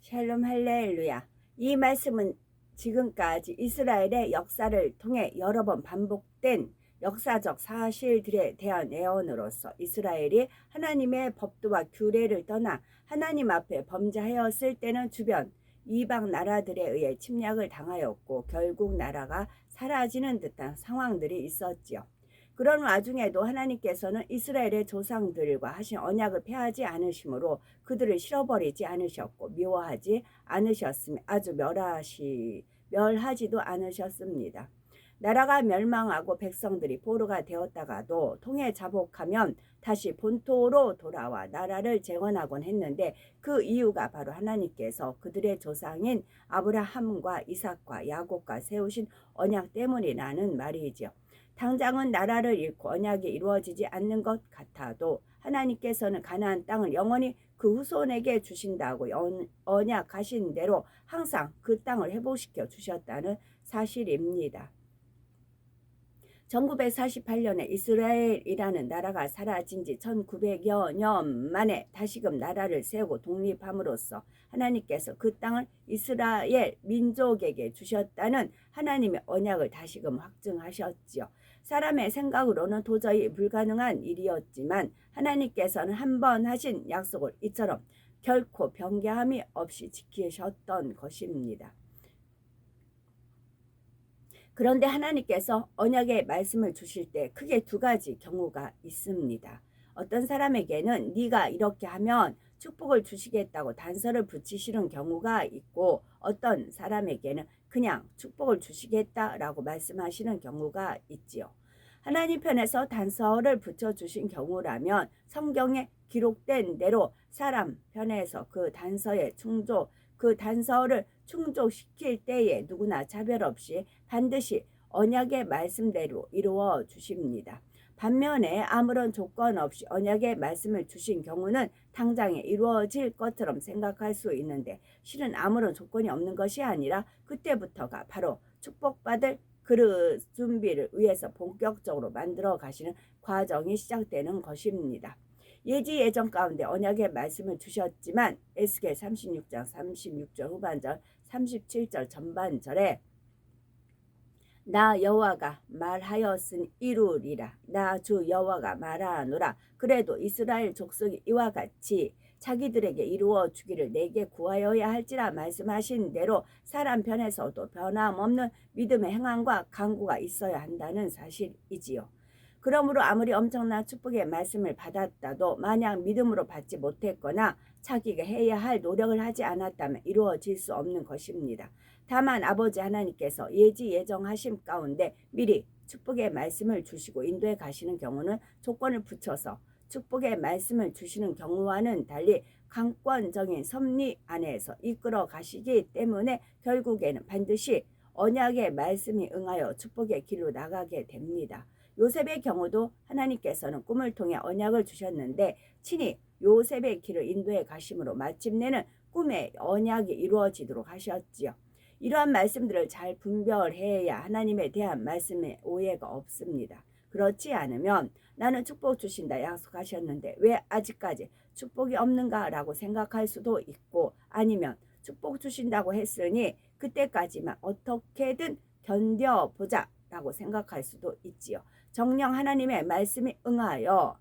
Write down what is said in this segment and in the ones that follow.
샬롬 할렐루야. 이 말씀은 지금까지 이스라엘의 역사를 통해 여러 번 반복된 역사적 사실들에 대한 예언으로서 이스라엘이 하나님의 법도와 규례를 떠나 하나님 앞에 범죄하였을 때는 주변 이방 나라들에 의해 침략을 당하였고 결국 나라가 사라지는 듯한 상황들이 있었지요. 그런 와중에도 하나님께서는 이스라엘의 조상들과 하신 언약을 폐하지 않으심으로 그들을 실어버리지 않으셨고 미워하지 않으셨으며 아주 멸하지도 않으셨습니다. 나라가 멸망하고 백성들이 포로가 되었다가도 통해 자복하면 다시 본토로 돌아와 나라를 재건하곤 했는데 그 이유가 바로 하나님께서 그들의 조상인 아브라함과 이삭과 야곱과 세우신 언약 때문이라는 말이지요. 당장은 나라를 잃고 언약이 이루어지지 않는 것 같아도 하나님께서는 가나안 땅을 영원히 그 후손에게 주신다고 언약하신 대로 항상 그 땅을 회복시켜 주셨다는 사실입니다. 1948년에 이스라엘이라는 나라가 사라진 지 1900여 년 만에 다시금 나라를 세우고 독립함으로써 하나님께서 그 땅을 이스라엘 민족에게 주셨다는 하나님의 언약을 다시금 확증하셨지요. 사람의 생각으로는 도저히 불가능한 일이었지만 하나님께서는 한 번 하신 약속을 이처럼 결코 변개함이 없이 지키셨던 것입니다. 그런데 하나님께서 언약의 말씀을 주실 때 크게 두 가지 경우가 있습니다. 어떤 사람에게는 네가 이렇게 하면 축복을 주시겠다고 단서를 붙이시는 경우가 있고 어떤 사람에게는 그냥 축복을 주시겠다라고 말씀하시는 경우가 있지요. 하나님 편에서 단서를 붙여주신 경우라면 성경에 기록된 대로 사람 편에서 그 단서를 충족시킬 때에 누구나 차별 없이 반드시 언약의 말씀대로 이루어 주십니다. 반면에 아무런 조건 없이 언약의 말씀을 주신 경우는 당장에 이루어질 것처럼 생각할 수 있는데 실은 아무런 조건이 없는 것이 아니라 그때부터가 바로 축복받을 그릇 준비를 위해서 본격적으로 만들어 가시는 과정이 시작되는 것입니다. 예지 예정 가운데 언약의 말씀을 주셨지만 에스겔 36장 36절 후반절 37절 전반절에 나 여호와가 말하였으니 이루리라. 나 주 여호와가 말하노라. 그래도 이스라엘 족속이 이와 같이 자기들에게 이루어 주기를 내게 구하여야 할지라 말씀하신 대로 사람 편에서도 변함없는 믿음의 행함과 간구가 있어야 한다는 사실이지요. 그러므로 아무리 엄청난 축복의 말씀을 받았다도 만약 믿음으로 받지 못했거나 자기가 해야 할 노력을 하지 않았다면 이루어질 수 없는 것입니다. 다만 아버지 하나님께서 예지 예정하심 가운데 미리 축복의 말씀을 주시고 인도해 가시는 경우는 조건을 붙여서 축복의 말씀을 주시는 경우와는 달리 강권적인 섭리 안에서 이끌어 가시기 때문에 결국에는 반드시 언약의 말씀이 응하여 축복의 길로 나가게 됩니다. 요셉의 경우도 하나님께서는 꿈을 통해 언약을 주셨는데 친히 요셉의 길을 인도해 가심으로 마침내는 꿈의 언약이 이루어지도록 하셨지요. 이러한 말씀들을 잘 분별해야 하나님에 대한 말씀에 오해가 없습니다. 그렇지 않으면 나는 축복 주신다 약속하셨는데 왜 아직까지 축복이 없는가 라고 생각할 수도 있고 아니면 축복 주신다고 했으니 그때까지만 어떻게든 견뎌보자 라고 생각할 수도 있지요. 정녕 하나님의 말씀이 응하여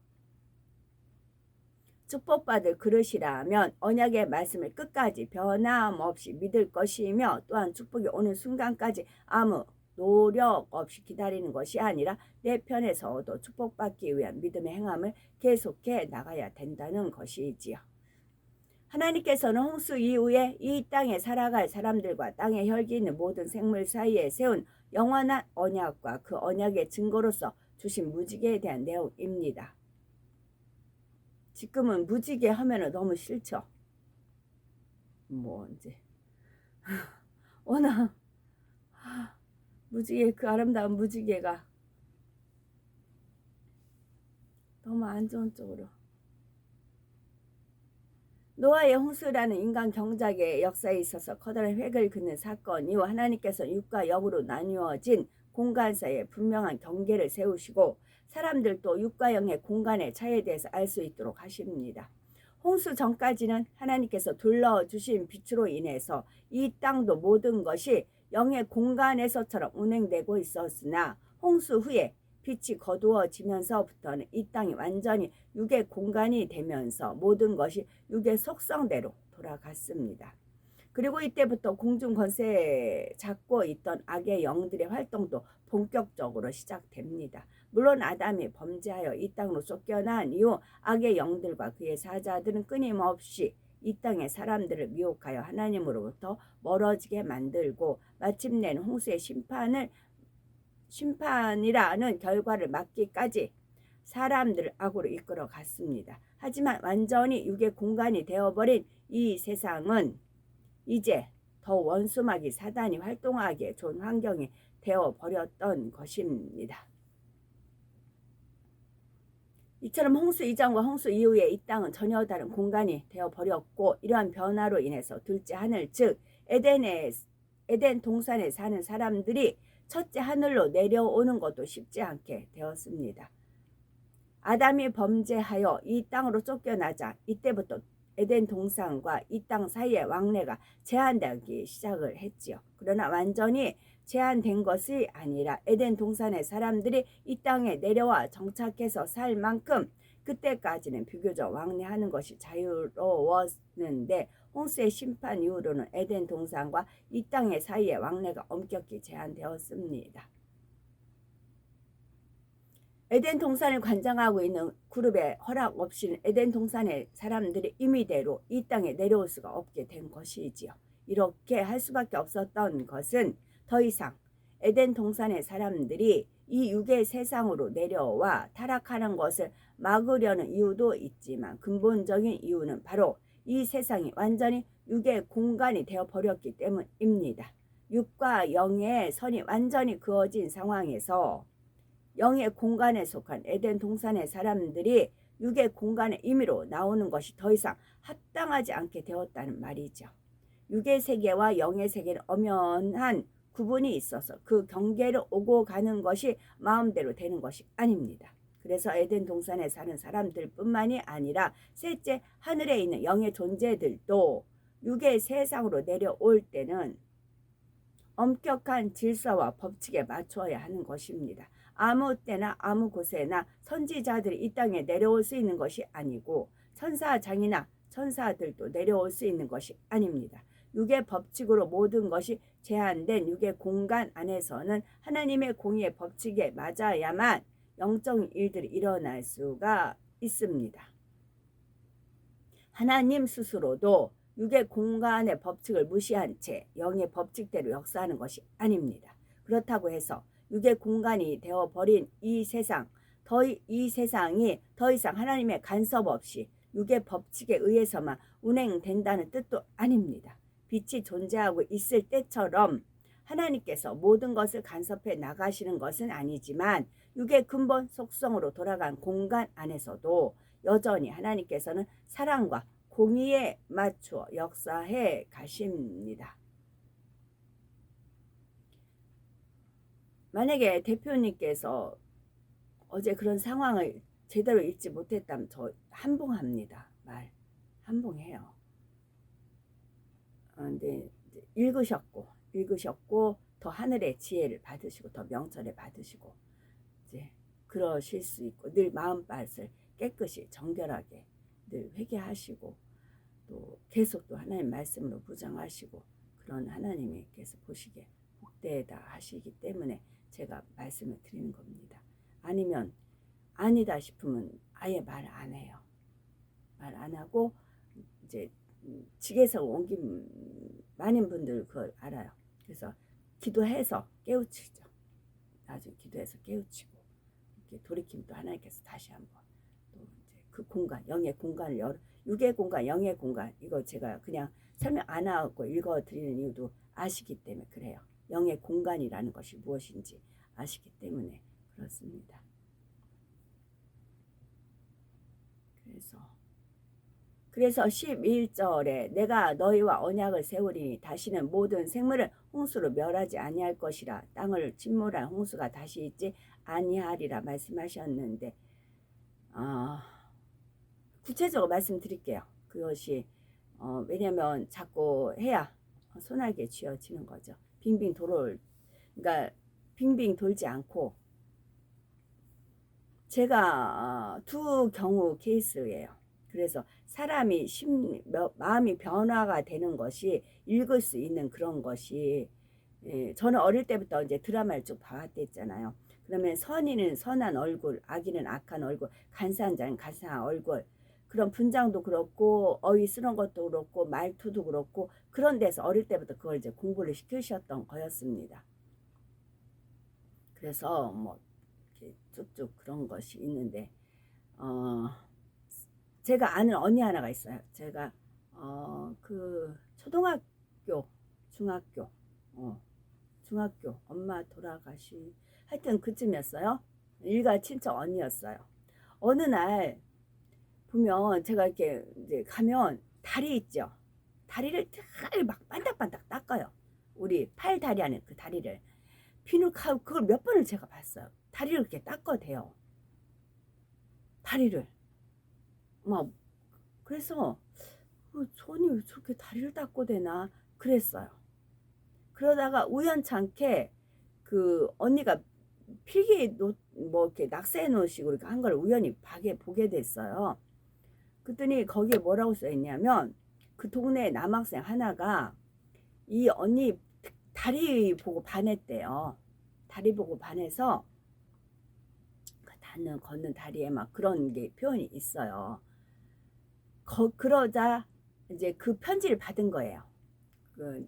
축복받을 그릇이라면 언약의 말씀을 끝까지 변함없이 믿을 것이며 또한 축복이 오는 순간까지 아무 노력 없이 기다리는 것이 아니라 내 편에서도 축복받기 위한 믿음의 행함을 계속해 나가야 된다는 것이지요. 하나님께서는 홍수 이후에 이 땅에 살아갈 사람들과 땅에 혈기 있는 모든 생물 사이에 세운 영원한 언약과 그 언약의 증거로서 주신 무지개에 대한 내용입니다. 지금은 무지개 하면은 너무 싫죠. 뭐 이제 워낙 무지개 그 아름다운 무지개가 너무 안 좋은 쪽으로. 노아의 홍수라는 인간 경작의 역사에 있어서 커다란 획을 그는 사건 이후 하나님께서 육과 영으로 나뉘어진 공간 사이에 분명한 경계를 세우시고 사람들도 육과 영의 공간의 차이에 대해서 알 수 있도록 하십니다. 홍수 전까지는 하나님께서 둘러주신 빛으로 인해서 이 땅도 모든 것이 영의 공간에서처럼 운행되고 있었으나 홍수 후에 빛이 거두어지면서부터는 이 땅이 완전히 육의 공간이 되면서 모든 것이 육의 속성대로 돌아갔습니다. 그리고 이때부터 공중 권세 잡고 있던 악의 영들의 활동도 본격적으로 시작됩니다. 물론 아담이 범죄하여 이 땅으로 쫓겨난 이후 악의 영들과 그의 사자들은 끊임없이 이 땅의 사람들을 미혹하여 하나님으로부터 멀어지게 만들고 마침내는 홍수의 심판이라는 결과를 맞기까지 사람들을 악으로 이끌어 갔습니다. 하지만 완전히 육의 공간이 되어버린 이 세상은 이제 더 원수마귀 사단이 활동하기에 좋은 환경이 되어버렸던 것입니다. 이처럼 홍수 이전과 홍수 이후에 이 땅은 전혀 다른 공간이 되어버렸고 이러한 변화로 인해서 둘째 하늘 즉 에덴 동산에 사는 사람들이 첫째 하늘로 내려오는 것도 쉽지 않게 되었습니다. 아담이 범죄하여 이 땅으로 쫓겨나자 이때부터 에덴 동산과 이 땅 사이의 왕래가 제한되기 시작을 했지요. 그러나 완전히 제한된 것이 아니라 에덴 동산의 사람들이 이 땅에 내려와 정착해서 살 만큼 그때까지는 비교적 왕래하는 것이 자유로웠는데 홍수의 심판 이후로는 에덴 동산과 이 땅의 사이의 왕래가 엄격히 제한되었습니다. 에덴 동산을 관장하고 있는 그룹의 허락 없이는 에덴 동산의 사람들이 임의대로 이 땅에 내려올 수가 없게 된 것이지요. 이렇게 할 수밖에 없었던 것은 더 이상 에덴 동산의 사람들이 이 육의 세상으로 내려와 타락하는 것을 막으려는 이유도 있지만 근본적인 이유는 바로 이 세상이 완전히 육의 공간이 되어버렸기 때문입니다. 육과 영의 선이 완전히 그어진 상황에서 영의 공간에 속한 에덴 동산의 사람들이 육의 공간의 임의로 나오는 것이 더 이상 합당하지 않게 되었다는 말이죠. 육의 세계와 영의 세계는 엄연한 구분이 있어서 그 경계를 오고 가는 것이 마음대로 되는 것이 아닙니다. 그래서 에덴 동산에 사는 사람들뿐만이 아니라 셋째 하늘에 있는 영의 존재들도 육의 세상으로 내려올 때는 엄격한 질서와 법칙에 맞추어야 하는 것입니다. 아무 때나 아무 곳에나 선지자들이 이 땅에 내려올 수 있는 것이 아니고 천사장이나 천사들도 내려올 수 있는 것이 아닙니다. 육의 법칙으로 모든 것이 제한된 육의 공간 안에서는 하나님의 공의의 법칙에 맞아야만 영적인 일들이 일어날 수가 있습니다. 하나님 스스로도 육의 공간의 법칙을 무시한 채 영의 법칙대로 역사하는 것이 아닙니다. 그렇다고 해서 육의 공간이 되어버린 이 세상이 더 이상 하나님의 간섭 없이 육의 법칙에 의해서만 운행된다는 뜻도 아닙니다. 빛이 존재하고 있을 때처럼 하나님께서 모든 것을 간섭해 나가시는 것은 아니지만 육의 근본 속성으로 돌아간 공간 안에서도 여전히 하나님께서는 사랑과 공의에 맞추어 역사해 가십니다. 만약에 대표님께서 어제 그런 상황을 제대로 읽지 못했다면 저 한봉합니다. 한봉해요. 근데 읽으셨고 더 하늘의 지혜를 받으시고 더 명철을 받으시고 이제 그러실 수 있고 늘 마음밭을 깨끗이 정결하게 늘 회개하시고 또 계속 또 하나님 말씀으로 무장하시고 그런 하나님께서 보시기에 복되다 하시기 때문에 제가 말씀을 드리는 겁니다. 아니면 아니다 싶으면 아예 말 안 해요. 말 안 하고 이제 직에서 옮긴 많은 분들 그걸 알아요. 그래서 기도해서 깨우치죠. 나중에 기도해서 깨우치고 이렇게 돌이키면 또 하나님께서 다시 한번 또 이제 그 공간, 영의 공간을 육의 공간, 영의 공간 이거 제가 그냥 설명 안 하고 읽어드리는 이유도 아시기 때문에 그래요. 영의 공간이라는 것이 무엇인지 아시기 때문에 그렇습니다. 그래서 11절에 내가 너희와 언약을 세우리니 다시는 모든 생물을 홍수로 멸하지 아니할 것이라 땅을 침몰한 홍수가 다시 있지 아니하리라 말씀하셨는데 구체적으로 말씀드릴게요. 그것이 왜냐면 자꾸 해야 소나기에 쥐어지는 거죠. 빙빙 돌을 그러니까 빙빙 돌지 않고 제가 두 경우 케이스예요. 그래서 사람이 마음이 변화가 되는 것이 읽을 수 있는 그런 것이 저는 어릴 때부터 이제 드라마를 쭉 봐왔댔잖아요. 그러면 선인은 선한 얼굴, 악인은 악한 얼굴, 간사한 자는 간사한 얼굴. 그런 분장도 그렇고 어휘 쓰는 것도 그렇고 말투도 그렇고 그런 데서 어릴 때부터 그걸 이제 공부를 시키셨던 거였습니다. 그래서 뭐 이렇게 쭉쭉 그런 것이 있는데 제가 아는 언니 하나가 있어요. 제가 그 초등학교, 중학교, 중학교 엄마 돌아가시 하여튼 그쯤이었어요. 일가 친척 언니였어요. 어느 날 보면 제가 이렇게 이제 가면 다리 있죠. 다리를 막 반딱반딱 닦아요. 우리 팔 다리 안에 그 다리를 비누하고 그걸 몇 번을 제가 봤어요. 다리를 이렇게 닦아대요. 다리를 막 그래서 손이 왜 저렇게 다리를 닦고 되나 그랬어요. 그러다가 우연찮게 그 언니가 필기 뭐 이렇게 낙서해 놓은 식으로 한 걸 우연히 보게 됐어요. 그랬더니 거기에 뭐라고 써 있냐면 그 동네 남학생 하나가 이 언니 다리 보고 반했대요. 다리 보고 반해서 그 걷는 다리에 막 그런 게 표현이 있어요. 그러자 이제 그 편지를 받은 거예요.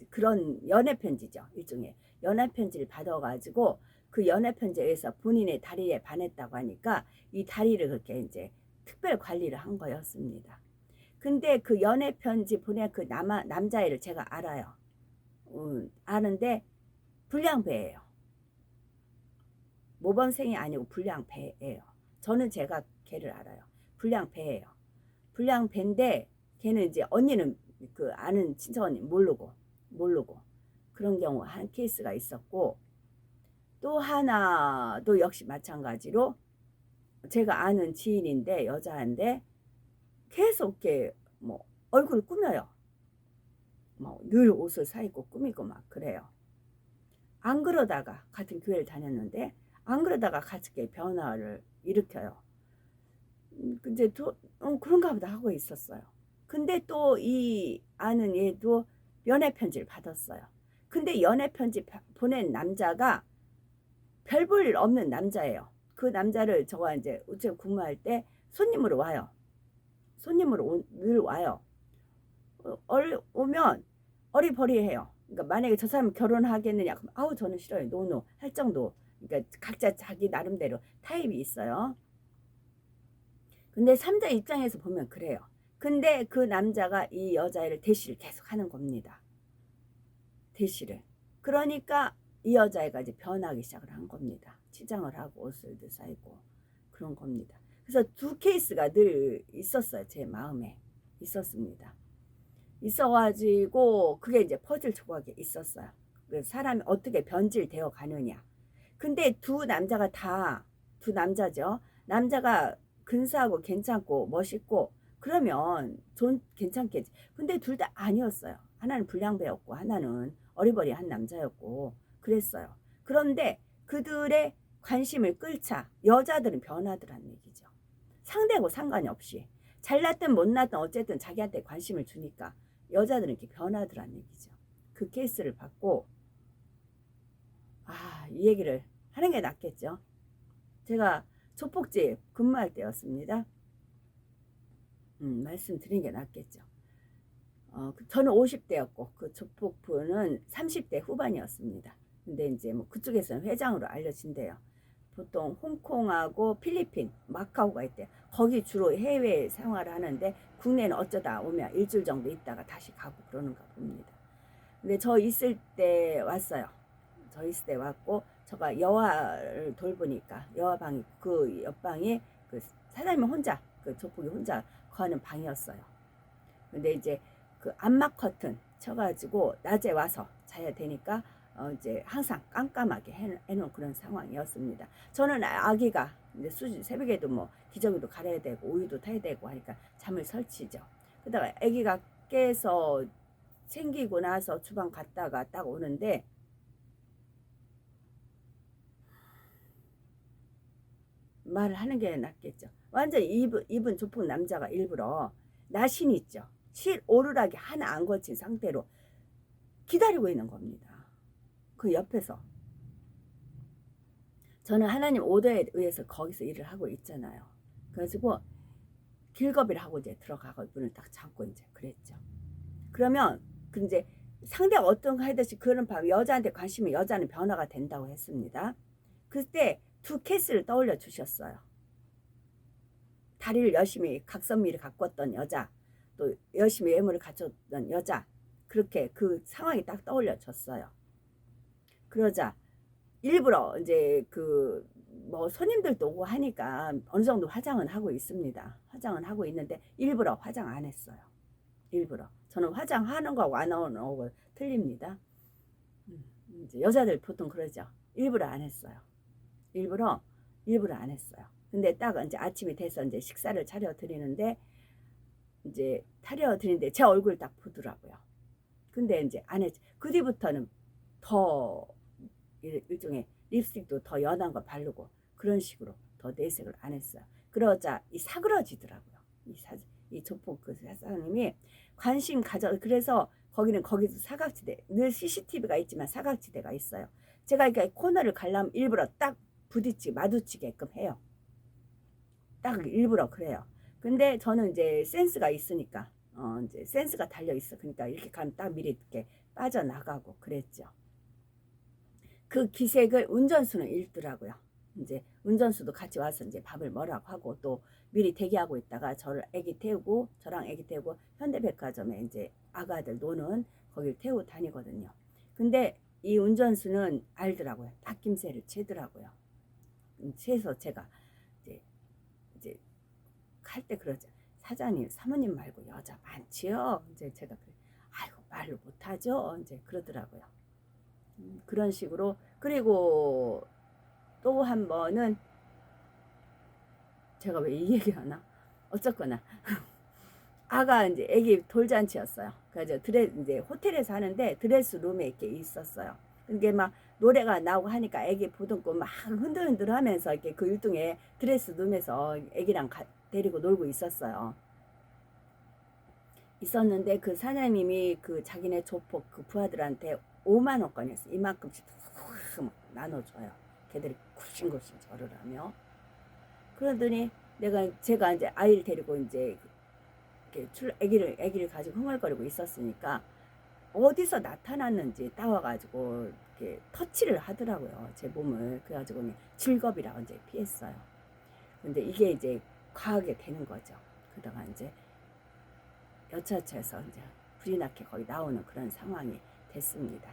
그런 연애 편지죠. 일종의 연애 편지를 받아가지고 그 연애 편지에서 본인의 다리에 반했다고 하니까 이 다리를 그렇게 이제 특별 관리를 한 거였습니다. 근데 그 연애 편지 보낸 그 남자애를 제가 알아요. 아는데 불량배예요. 모범생이 아니고 불량배예요. 저는 제가 걔를 알아요. 불량배예요. 불량배인데 걔는 이제 언니는 그 아는 친척 언니 모르고 그런 경우 한 케이스가 있었고 또 하나도 역시 마찬가지로 제가 아는 지인인데 여자인데 계속 이렇게 뭐 얼굴을 꾸며요. 뭐 늘 옷을 사 입고 꾸미고 막 그래요. 안 그러다가 같은 교회를 다녔는데 안 그러다가 같이 변화를 일으켜요. 이제 그런가 보다 하고 있었어요. 근데 또 이 아는 얘도 연애 편지를 받았어요. 근데 연애 편지 보낸 남자가 별 볼 일 없는 남자예요. 그 남자를 저가 이제 우체국 근무할 때 손님으로 와요. 손님으로 늘 와요. 오면 어리버리해요. 그러니까 만약에 저 사람 결혼하겠느냐 그럼 아우 저는 싫어요. 노노 할 정도. 그러니까 각자 자기 나름대로 타입이 있어요. 근데 3자 입장에서 보면 그래요. 근데 그 남자가 이 여자애를 대시를 계속 하는 겁니다. 대시를. 그러니까 이 여자애가 이제 변하기 시작을 한 겁니다. 치장을 하고 옷을 사입고 그런 겁니다. 그래서 두 케이스가 늘 있었어요. 제 마음에 있었습니다. 있어가지고 그게 이제 퍼즐 조각에 있었어요. 사람이 어떻게 변질되어 가느냐. 근데 두 남자죠. 남자가 근사하고 괜찮고 멋있고 그러면 괜찮겠지. 근데 둘 다 아니었어요. 하나는 불량배였고 하나는 어리버리한 남자였고 그랬어요. 그런데 그들의 관심을 끌자 여자들은 변하더란 얘기죠. 상대하고 상관이 없이 잘났든 못났든 어쨌든 자기한테 관심을 주니까 여자들은 이렇게 변하더란 얘기죠. 그 케이스를 받고 이 얘기를 하는 게 낫겠죠. 제가 조폭집 근무할 때였습니다. 말씀드리는 게 낫겠죠. 저는 50대였고 그 조폭부는 30대 후반이었습니다. 근데 이제 뭐 그쪽에서는 회장으로 알려진대요. 보통 홍콩하고 필리핀, 마카오가 있대. 거기 주로 해외 생활을 하는데 국내는 어쩌다 오면 일주일 정도 있다가 다시 가고 그러는가 봅니다. 근데 저 있을 때 왔어요. 저 있을 때 왔고 제가 여화를 돌보니까 여화방이 그 옆방에 그 사장님 혼자 그 조폭이 혼자 거하는 방이었어요. 근데 이제 그 암막 커튼 쳐가지고 낮에 와서 자야 되니까 이제 항상 깜깜하게 해놓은 그런 상황이었습니다. 저는 아기가 이제 새벽에도 뭐 기저귀도 갈아야 되고 우유도 타야 되고 하니까 잠을 설치죠. 그러다가 아기가 깨서 생기고 나서 주방 갔다가 딱 오는데 말을 하는 게 낫겠죠. 완전 입은 조폭 남자가 일부러 나신 있죠. 실 오르락이 하나 안 거친 상태로 기다리고 있는 겁니다. 그 옆에서. 저는 하나님 오더에 의해서 거기서 일을 하고 있잖아요. 그래가지고 길거비를 하고 이제 들어가고 문을 딱 잠고 이제 그랬죠. 그러면 그 이제 상대가 어떤가 하듯이 그런 밤 여자한테 관심이 여자는 변화가 된다고 했습니다. 그때 두 케이스를 떠올려 주셨어요. 다리를 열심히 각선미를 가꿨던 여자, 또 열심히 외모를 갖췄던 여자, 그렇게 그 상황이 딱 떠올려 졌어요. 그러자 일부러 이제 그 뭐 손님들도 오고 하니까 어느 정도 화장은 하고 있습니다. 화장은 하고 있는데 일부러 화장 안 했어요. 일부러. 저는 화장하는 거하고 안 하는 거하고 틀립니다. 이제 여자들 보통 그러죠. 일부러 안 했어요. 일부러 안 했어요. 근데 딱 이제 아침이 돼서 이제 식사를 차려 드리는데 이제 차려 드리는데 제 얼굴 딱 보더라고요. 근데 이제 안 했죠. 그 뒤부터는 더 일종의 립스틱도 더 연한 거 바르고 그런 식으로 더 내색을 안 했어요. 그러자 이 사그러지더라고요. 이 조폭 그 사장님이 관심 가져. 그래서 거기는 거기도 사각지대 늘 CCTV가 있지만 사각지대가 있어요. 제가 이렇게 코너를 가려면 일부러 딱 마주치게끔 해요. 딱 일부러 그래요. 근데 저는 이제 센스가 있으니까 이제 센스가 달려 있어. 그러니까 이렇게 가면 딱 미리 이렇게 빠져나가고 그랬죠. 그 기색을 운전수는 읽더라고요. 이제 운전수도 같이 와서 이제 밥을 먹으라고 하고 또 미리 대기하고 있다가 저랑 애기 태우고 현대백화점에 이제 아가들 노는 거길 태우고 다니거든요. 근데 이 운전수는 알더라고요. 닭김새를 채더라고요. 채서 제가 이제 갈 때 그러죠. 사장님, 사모님 말고 여자 많지요? 이제 제가 그래. 아이고 말로 못하죠. 이제 그러더라고요. 그런 식으로. 그리고 또 한 번은 제가 왜 이 얘기하나? 어쨌거나 아가 이제 애기 돌잔치였어요. 그래서 이제 호텔에서 하는데 드레스 룸에 이렇게 있었어요. 그게 막 노래가 나오고 하니까 애기 보듬고 막 흔들흔들 하면서 이렇게 그 율동에 드레스 룸에서 애기랑 데리고 놀고 있었는데 그 사장님이 그 자기네 조폭 그 부하들한테 5만 원권이었어요. 이만큼씩 나눠줘요. 걔들이 굽신굽신 절을 하며. 그러더니 제가 이제 아이를 데리고 이제 아기를 가지고 흥얼거리고 있었으니까 어디서 나타났는지 따와가지고 이렇게 터치를 하더라고요. 제 몸을. 그래가지고 즐겁이라고 이제 피했어요. 근데 이게 이제 과하게 되는 거죠. 그러다가 이제 여차여차해서 이제 불이 나게 거의 나오는 그런 상황이 됐습니다.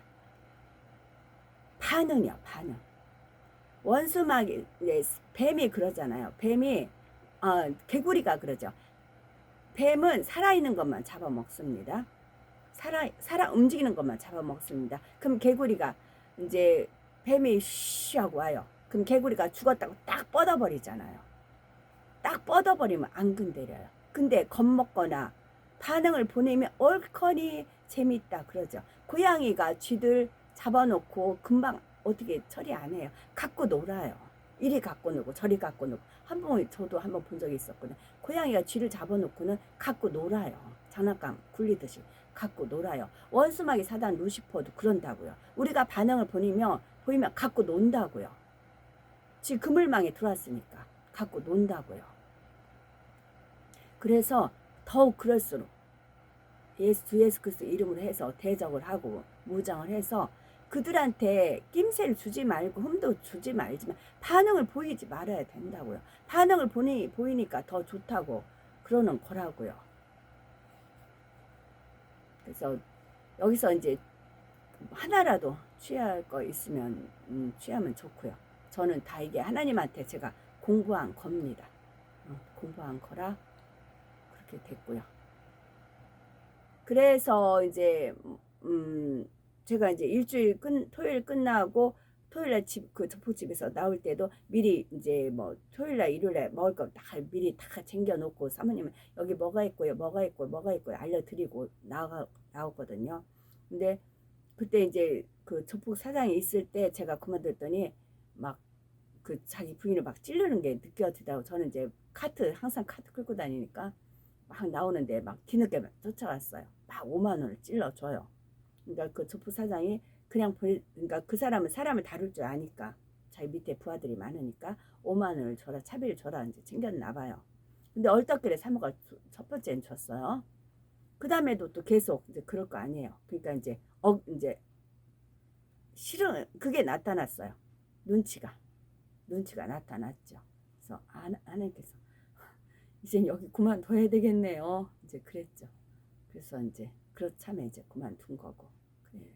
반응이요, 반응. 원수막이 이제 뱀이 그러잖아요. 개구리가 그러죠. 뱀은 살아있는 것만 잡아먹습니다. 살아 움직이는 것만 잡아먹습니다. 그럼 개구리가 이제 뱀이 쉬 하고 와요. 그럼 개구리가 죽었다고 딱 뻗어버리잖아요. 딱 뻗어버리면 안 건드려요. 근데 겁먹거나 반응을 보내면 얼커니 재밌다 그러죠. 고양이가 쥐들 잡아놓고 금방 어떻게 처리 안 해요. 갖고 놀아요. 이리 갖고 놀고 저리 갖고 놀고. 저도 한번 본 적이 있었거든요. 고양이가 쥐를 잡아놓고는 갖고 놀아요. 장난감 굴리듯이 갖고 놀아요. 원수막이 사단 루시퍼도 그런다고요. 우리가 반응을 보이면 갖고 논다고요. 쥐 그물망에 들어왔으니까 갖고 논다고요. 그래서 더욱 그럴수록 주 예수 그리스도 이름으로 해서 대적을 하고 무장을 해서 그들한테 낌새를 주지 말고 흠도 주지 말지만 반응을 보이지 말아야 된다고요. 반응을 보이니까 더 좋다고 그러는 거라고요. 그래서 여기서 이제 하나라도 취할 거 있으면 취하면 좋고요. 저는 다 이게 하나님한테 제가 공부한 겁니다. 공부한 거라 그렇게 됐고요. 그래서 이제 제가 이제 토요일 끝나고 토요일날 그 저포집에서 나올 때도 미리 이제 뭐 토요일날 일요일날 먹을 거 다 미리 다 챙겨놓고 사모님은 여기 뭐가 있고요, 뭐가 있고 뭐가 있고 알려드리고 나오거든요. 근데 그때 이제 그 저폭 사장이 있을 때 제가 그만뒀더니 막 그 자기 부인을 막 찌르는 게 느껴지다고. 저는 이제 항상 카트 끌고 다니니까 막 나오는데 막 뒤늦게 쫓아갔어요. 막 5만 원을 찔러줘요. 그러니까 그 저폭 사장이 그러니까 그 사람을 다룰 줄 아니까 자기 밑에 부하들이 많으니까 5만 원을 줘라, 차비를 줘라 이제 챙겼나 봐요. 근데 얼떨결에 사모가 첫 번째는 줬어요. 그 다음에도 또 계속 이제 그럴 거 아니에요. 그러니까 이제 실은 그게 나타났어요. 눈치가 나타났죠. 그래서 하나님께서 이제 여기 그만둬야 되겠네요. 이제 그랬죠. 그래서 이제 그렇자면 이제 그만둔 거고 그래요.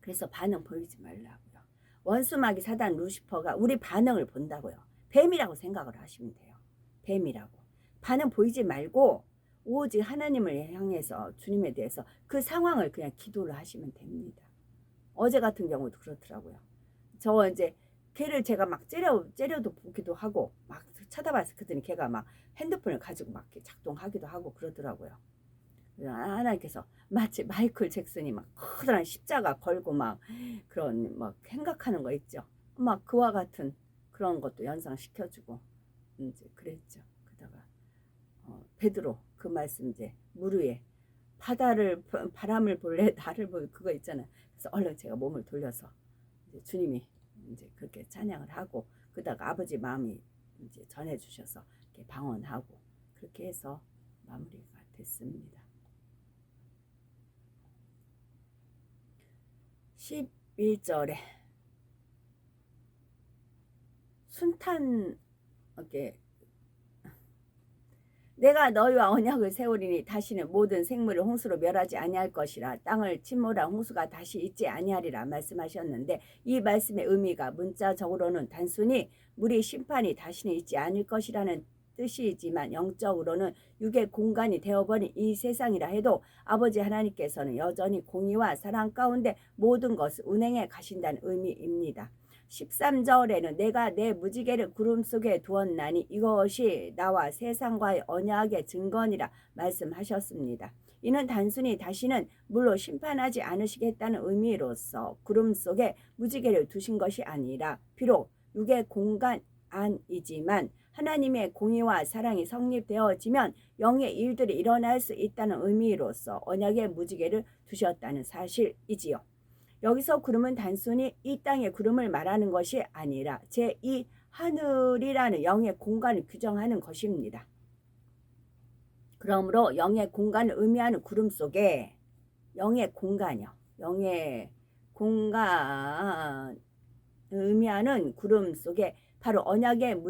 그래서 반응 보이지 말라고요. 원수마귀 사단 루시퍼가 우리 반응을 본다고요. 뱀이라고 생각을 하시면 돼요. 뱀이라고. 반응 보이지 말고 오직 하나님을 향해서 주님에 대해서 그 상황을 그냥 기도를 하시면 됩니다. 어제 같은 경우도 그렇더라고요. 저 이제 걔를 제가 막 째려도 보기도 하고 막 쳐다봤을 그랬더니 걔가 막 핸드폰을 가지고 막 작동하기도 하고 그러더라고요. 하나님께서 마치 마이클 잭슨이 막 커다란 십자가 걸고 막 그런 막 생각하는 거 있죠. 막 그와 같은 그런 것도 연상시켜주고 이제 그랬죠. 그러다가 베드로 그 말씀 이제 물 위에 바람을 볼래 나를 볼 그거 있잖아요. 그래서 얼른 제가 몸을 돌려서 이제 주님이 이제 그렇게 찬양을 하고 그다가 아버지 마음이 이제 전해주셔서 이렇게 방언하고 그렇게 해서 마무리가 됐습니다. 11절에 순탄 이렇게 내가 너희와 언약을 세우리니 다시는 모든 생물을 홍수로 멸하지 아니할 것이라 땅을 침몰한 홍수가 다시 있지 아니하리라 말씀하셨는데 이 말씀의 의미가 문자적으로는 단순히 물이 심판이 다시는 있지 않을 것이라는 뜻이지만 영적으로는 육의 공간이 되어버린 이 세상이라 해도 아버지 하나님께서는 여전히 공의와 사랑 가운데 모든 것을 운행해 가신다는 의미입니다. 13절에는 내가 내 무지개를 구름 속에 두었나니 이것이 나와 세상과의 언약의 증거니라 말씀하셨습니다. 이는 단순히 다시는 물로 심판하지 않으시겠다는 의미로서 구름 속에 무지개를 두신 것이 아니라 비록 육의 공간 안이지만 하나님의 공의와 사랑이 성립되어지면 영의 일들이 일어날 수 있다는 의미로서 언약의 무지개를 두셨다는 사실이지요. 여기서 구름은 단순히 이 땅의 구름을 말하는 것이 아니라 제2 하늘이라는 영의 공간을 규정하는 것입니다. 그러므로 영의 공간을 의미하는 구름 속에 영의 공간이요. 영의 공간을 의미하는 구름 속에 바로 언약의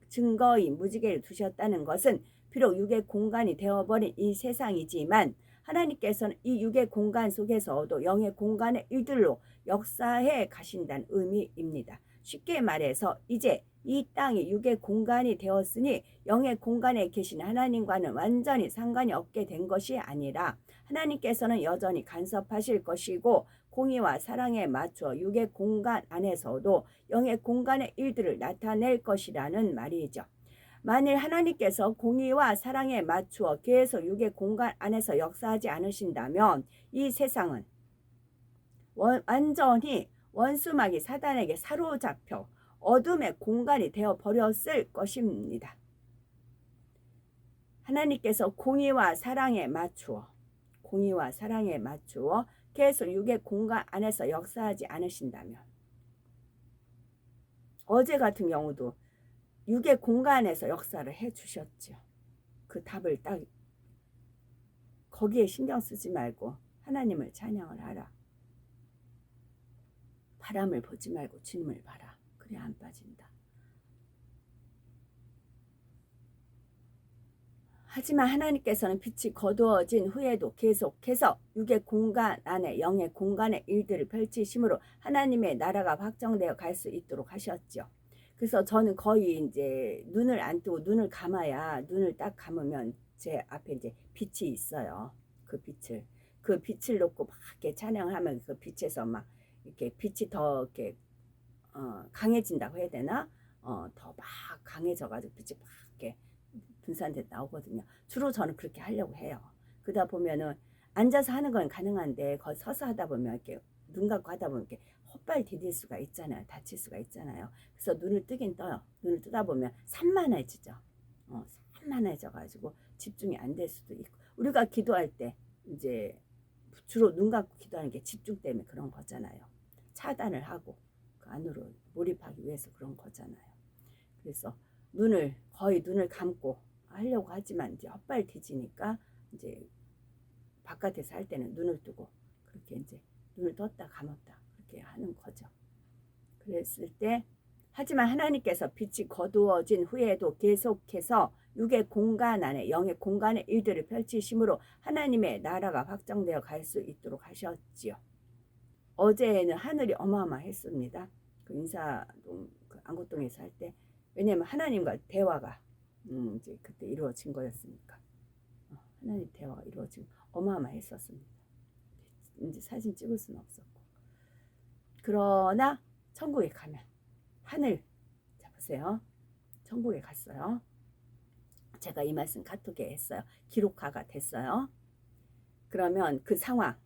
증거인 무지개를 두셨다는 것은 비록 육의 공간이 되어버린 이 세상이지만 하나님께서는 이 육의 공간 속에서도 영의 공간의 일들로 역사해 가신다는 의미입니다. 쉽게 말해서 이제 이 땅이 육의 공간이 되었으니 영의 공간에 계신 하나님과는 완전히 상관이 없게 된 것이 아니라 하나님께서는 여전히 간섭하실 것이고 공의와 사랑에 맞춰 육의 공간 안에서도 영의 공간의 일들을 나타낼 것이라는 말이죠. 만일 하나님께서 공의와 사랑에 맞추어 계속 육의 공간 안에서 역사하지 않으신다면 이 세상은 완전히 원수마귀 사단에게 사로잡혀 어둠의 공간이 되어 버렸을 것입니다. 하나님께서 공의와 사랑에 맞추어 계속 육의 공간 안에서 역사하지 않으신다면 어제 같은 경우도 육의 공간에서 역사를 해주셨죠. 그 답을 딱 거기에 신경 쓰지 말고 하나님을 찬양을 하라. 바람을 보지 말고 주님을 봐라. 그래 안 빠진다. 하지만 하나님께서는 빛이 거두어진 후에도 계속해서 육의 공간 안에 영의 공간의 일들을 펼치심으로 하나님의 나라가 확정되어 갈 수 있도록 하셨죠. 그래서 저는 거의 이제 눈을 안 뜨고 눈을 딱 감으면 제 앞에 이제 빛이 있어요. 그 빛을 놓고 막 이렇게 찬양을 하면 그 빛에서 막 이렇게 빛이 더 이렇게 강해진다고 해야 되나? 더 막 강해져가지고 빛이 막 이렇게 분산돼 나오거든요. 주로 저는 그렇게 하려고 해요. 그러다 보면은 앉아서 하는 건 가능한데 거기 서서 하다 보면 이렇게 눈 감고 하다 보면 이렇게 헛발 디딜 수가 있잖아요. 다칠 수가 있잖아요. 그래서 눈을 뜨긴 떠요. 눈을 뜨다 보면 산만해지죠. 산만해져가지고 집중이 안 될 수도 있고 우리가 기도할 때 이제 주로 눈 감고 기도하는 게 집중 때문에 그런 거잖아요. 차단을 하고 그 안으로 몰입하기 위해서 그런 거잖아요. 그래서 거의 눈을 감고 하려고 하지만 이제 헛발 뒤지니까 이제 바깥에서 할 때는 눈을 뜨고 그렇게 이제 눈을 떴다 감았다 그렇게 하는 거죠. 그랬을 때 하지만 하나님께서 빛이 거두어진 후에도 계속해서 육의 공간 안에 영의 공간에 일들을 펼치심으로 하나님의 나라가 확정되어 갈 수 있도록 하셨지요. 어제는 하늘이 어마어마했습니다. 그 인사동 그 안국동에서 할 때 왜냐하면 하나님과 대화가 이제 그때 이루어진 거였으니까 하나님 대화가 이루어진 어마어마했었습니다. 이제 사진 찍을 수는 없었고 그러나 천국에 가면 하늘 자 보세요. 천국에 갔어요. 제가 이 말씀 카톡에 했어요. 기록화가 됐어요. 그러면 그 상황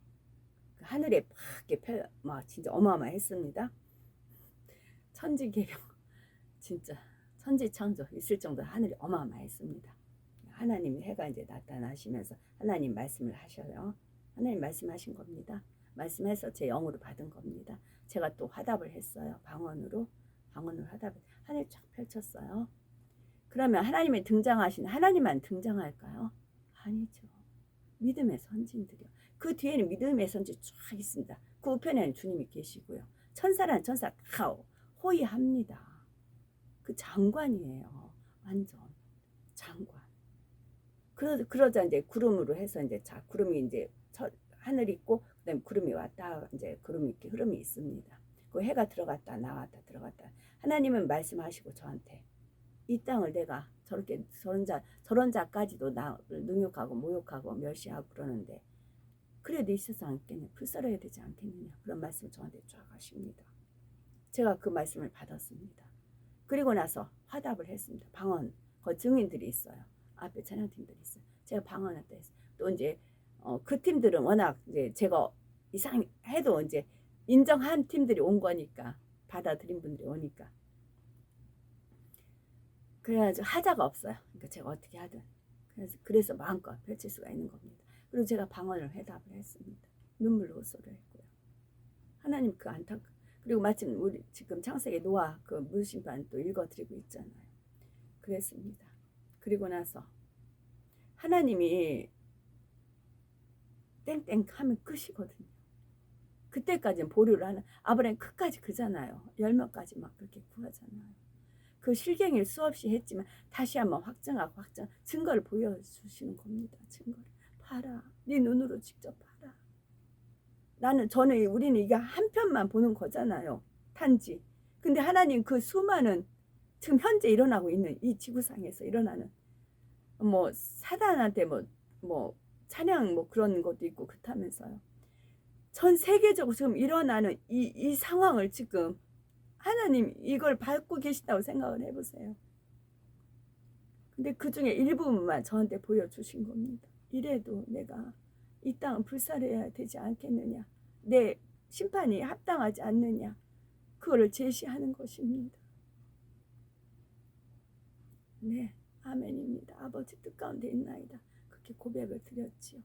하늘에 막 이렇게 막 진짜 어마어마했습니다. 천지개벽 진짜 천지창조 있을 정도로 하늘이 어마어마했습니다. 하나님이 해가 이제 나타나시면서 하나님 말씀을 하셔요. 하나님 말씀하신 겁니다. 말씀해서 제 영으로 받은 겁니다. 제가 또 화답을 했어요. 방언으로 화답을 하늘 쫙 펼쳤어요. 그러면 하나님이 등장하신 하나님만 등장할까요? 아니죠. 믿음의 선진들이요. 그 뒤에는 믿음의 선진 쫙 있습니다. 그 우편에는 주님이 계시고요. 천사란 천사 다 호위합니다. 그 장관이에요. 완전 장관. 그러자 이제 구름으로 해서 이제 자 구름이 이제 하늘 있고 그다음에 구름이 왔다 이제 구름이 이렇게 흐름이 있습니다. 그 해가 들어갔다 나왔다 들어갔다. 하나님은 말씀하시고 저한테 이 땅을 내가 저렇게 저런 자까지도 나를 능욕하고 모욕하고 멸시하고 그러는데 그래도 이 세상 있겠냐 불살아야 되지 않겠느냐 그런 말씀을 저한테 쫙 하십니다. 제가 그 말씀을 받았습니다. 그리고 나서 화답을 했습니다. 방언 그 증인들이 있어요. 앞에 찬양팀들이 있어요. 제가 방언했다 했어요. 또 이제 그 팀들은 워낙 이제 제가 이상해도 이제 인정한 팀들이 온 거니까 받아들인 분들이 오니까 그래가지고 하자가 없어요. 그러니까 제가 어떻게 하든 그래서 마음껏 펼칠 수가 있는 겁니다. 그리고 제가 방언을 회답을 했습니다. 눈물로 호소를 했고요. 하나님 그 그리고 마침 우리 지금 창세기 노아 그 물심판 또 읽어드리고 있잖아요. 그랬습니다. 그리고 나서 하나님이 땡땡 하면 끝이거든요. 그때까지는 보류를 하는 아브라함 끝까지 그잖아요. 10명까지 막 그렇게 구하잖아요. 그 실갱이를 수없이 했지만 다시 한번 확정하고 증거를 보여주시는 겁니다. 증거를 봐라. 네 눈으로 직접 봐라. 우리는 이게 한 편만 보는 거잖아요. 단지. 근데 하나님 그 수많은 지금 현재 일어나고 있는 이 지구상에서 일어나는 뭐 사단한테 뭐 찬양 뭐 그런 것도 있고 그렇다면서요. 전 세계적으로 지금 일어나는 이 상황을 지금 하나님 이걸 밟고 계시다고 생각을 해보세요. 근데 그 중에 일부분만 저한테 보여주신 겁니다. 이래도 내가 이 땅은 불살해야 되지 않겠느냐. 내 심판이 합당하지 않느냐. 그거를 제시하는 것입니다. 네, 아멘입니다. 아버지 뜻 가운데 있나이다. 그렇게 고백을 드렸지요.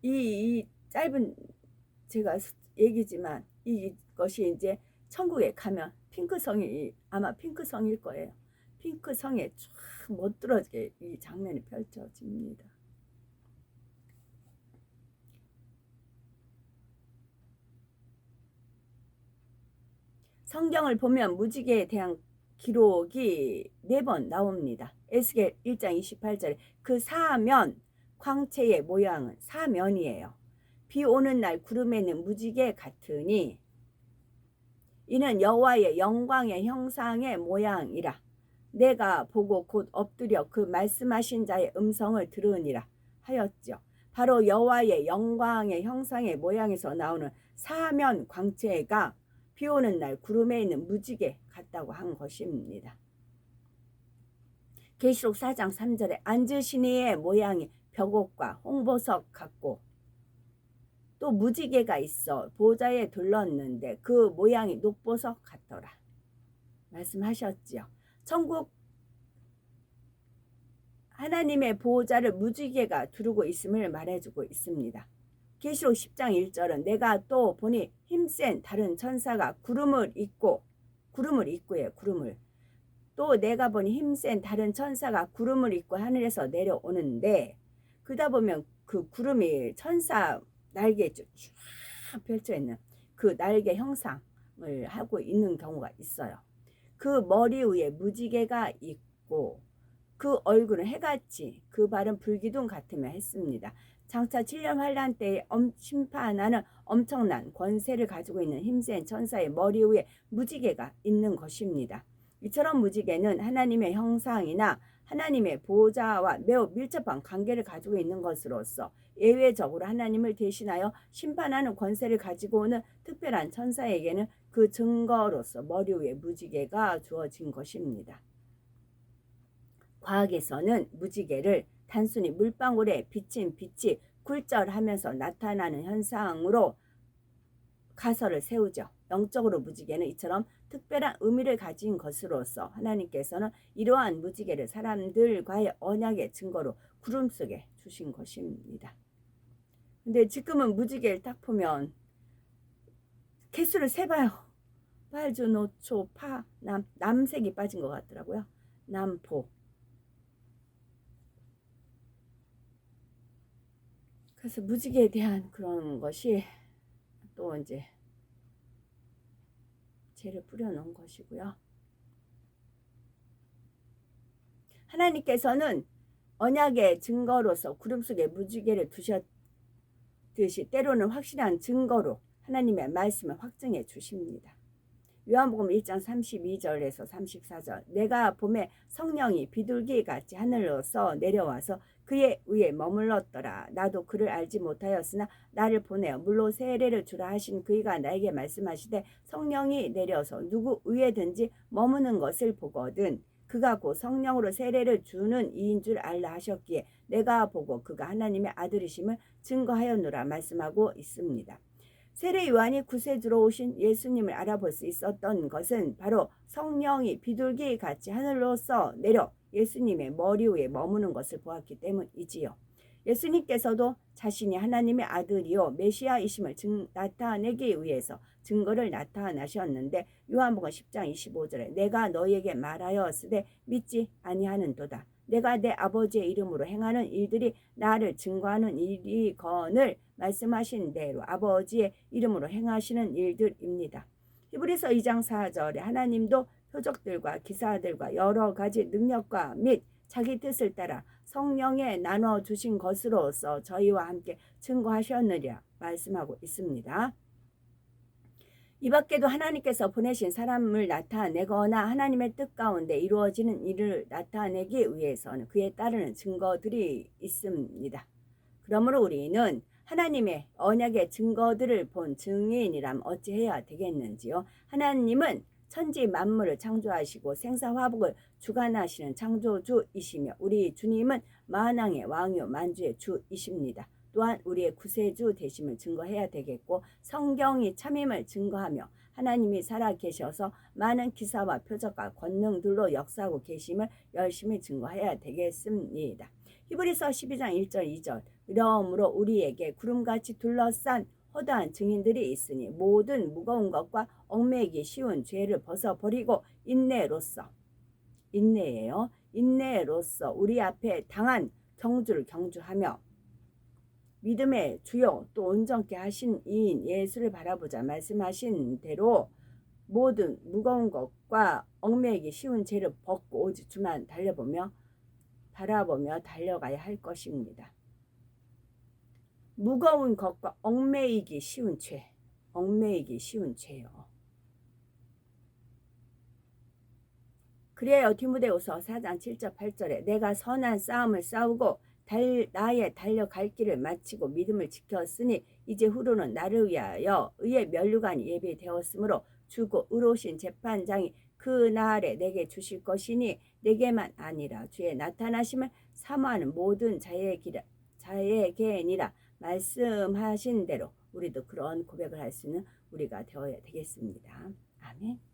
이 짧은 제가 얘기지만 이것이 이제 천국에 가면 핑크성이 아마 핑크성일 거예요. 핑크성에 쫙 멋들어지게 이 장면이 펼쳐집니다. 성경을 보면 무지개에 대한 기록이 4번 나옵니다. 에스겔 1장 28절에 그 사면 광채의 모양은 사면이에요. 비 오는 날 구름에는 무지개 같으니 이는 여호와의 영광의 형상의 모양이라. 내가 보고 곧 엎드려 그 말씀하신 자의 음성을 들으니라 하였죠. 바로 여호와의 영광의 형상의 모양에서 나오는 사면 광채가 비 오는 날 구름에 있는 무지개 같다고 한 것입니다. 계시록 4장 3절에 앉으신 이의 모양이 벽옥과 홍보석 같고 또 무지개가 있어 보좌에 둘렀는데 그 모양이 녹보석 같더라 말씀하셨지요. 천국 하나님의 보호자를 무지개가 두르고 있음을 말해주고 있습니다. 계시록 10장 1절은 내가 또 보니 힘센 다른 천사가 구름을 입고요. 구름을. 또 내가 보니 힘센 다른 천사가 구름을 입고 하늘에서 내려오는데 그러다 보면 그 구름이 천사 날개에 쭉 펼쳐있는 그 날개 형상을 하고 있는 경우가 있어요. 그 머리 위에 무지개가 있고 그 얼굴은 해같이 그 발은 불기둥 같으며 했습니다. 장차 7년 환란 때에 심판하는 엄청난 권세를 가지고 있는 힘센 천사의 머리 위에 무지개가 있는 것입니다. 이처럼 무지개는 하나님의 형상이나 하나님의 보호자와 매우 밀접한 관계를 가지고 있는 것으로서 예외적으로 하나님을 대신하여 심판하는 권세를 가지고 오는 특별한 천사에게는 그 증거로서 머리 위에 무지개가 주어진 것입니다. 과학에서는 무지개를 단순히 물방울에 비친 빛이 굴절하면서 나타나는 현상으로 가설을 세우죠. 영적으로 무지개는 이처럼 특별한 의미를 가진 것으로서 하나님께서는 이러한 무지개를 사람들과의 언약의 증거로 구름 속에 주신 것입니다. 근데 지금은 무지개를 딱 보면 개수를 세봐요. 빨주, 노초, 파, 남색이 빠진 것 같더라고요. 남포. 그래서 무지개에 대한 그런 것이 또 이제 죄를 뿌려놓은 것이고요. 하나님께서는 언약의 증거로서 구름 속에 무지개를 두셨듯이 때로는 확실한 증거로 하나님의 말씀을 확증해 주십니다. 요한복음 1장 32절에서 34절 내가 봄에 성령이 비둘기같이 하늘로서 내려와서 그의 위에 머물렀더라. 나도 그를 알지 못하였으나 나를 보내어 물로 세례를 주라 하신 그이가 나에게 말씀하시되 성령이 내려서 누구 위에든지 머무는 것을 보거든 그가 곧 성령으로 세례를 주는 이인 줄 알라 하셨기에 내가 보고 그가 하나님의 아들이심을 증거하였노라 말씀하고 있습니다. 세례 요한이 구세주로 오신 예수님을 알아볼 수 있었던 것은 바로 성령이 비둘기 같이 하늘로서 내려 예수님의 머리 위에 머무는 것을 보았기 때문이지요. 예수님께서도 자신이 하나님의 아들이요 메시아이심을 나타내기 위해서 증거를 나타나셨는데 요한복음 10장 25절에 내가 너희에게 말하였으되 믿지 아니하는도다. 내가 내 아버지의 이름으로 행하는 일들이 나를 증거하는 일이거늘 말씀하신 대로 아버지의 이름으로 행하시는 일들입니다. 히브리서 2장 4절에 하나님도 표적들과 기사들과 여러 가지 능력과 및 자기 뜻을 따라 성령에 나눠주신 것으로서 저희와 함께 증거하셨느냐 말씀하고 있습니다. 이 밖에도 하나님께서 보내신 사람을 나타내거나 하나님의 뜻 가운데 이루어지는 일을 나타내기 위해서는 그에 따르는 증거들이 있습니다. 그러므로 우리는 하나님의 언약의 증거들을 본 증인이라면 어찌해야 되겠는지요. 하나님은 천지 만물을 창조하시고 생사화복을 주관하시는 창조주이시며 우리 주님은 만왕의 왕이요 만주의 주이십니다. 또한 우리의 구세주 되심을 증거해야 되겠고 성경이 참임을 증거하며 하나님이 살아계셔서 많은 기사와 표적과 권능들로 역사하고 계심을 열심히 증거해야 되겠습니다. 히브리서 12장 1절 2절 이러므로 우리에게 구름같이 둘러싼 허다한 증인들이 있으니 모든 무거운 것과 얽매이기 쉬운 죄를 벗어버리고 인내로써 우리 앞에 당한 경주를 경주하며 믿음의 주요 또 온전케 하신 이인 예수를 바라보자 말씀하신 대로 모든 무거운 것과 얽매이기 쉬운 죄를 벗고 오직 주만 바라보며 달려가야 할 것입니다. 무거운 것과 얽매이기 쉬운 죄요. 그래요. 디모데후서 4장 7절 8절에 내가 선한 싸움을 싸우고 나의 달려갈 길을 마치고 믿음을 지켰으니 이제 후로는 나를 위하여 의의 면류관이 예비되었으므로 주고 의로우신 재판장이 그 날에 내게 주실 것이니 내게만 아니라 주의 나타나심을 사모하는 모든 자에게니라 말씀하신 대로 우리도 그런 고백을 할 수 있는 우리가 되어야 되겠습니다. 아멘.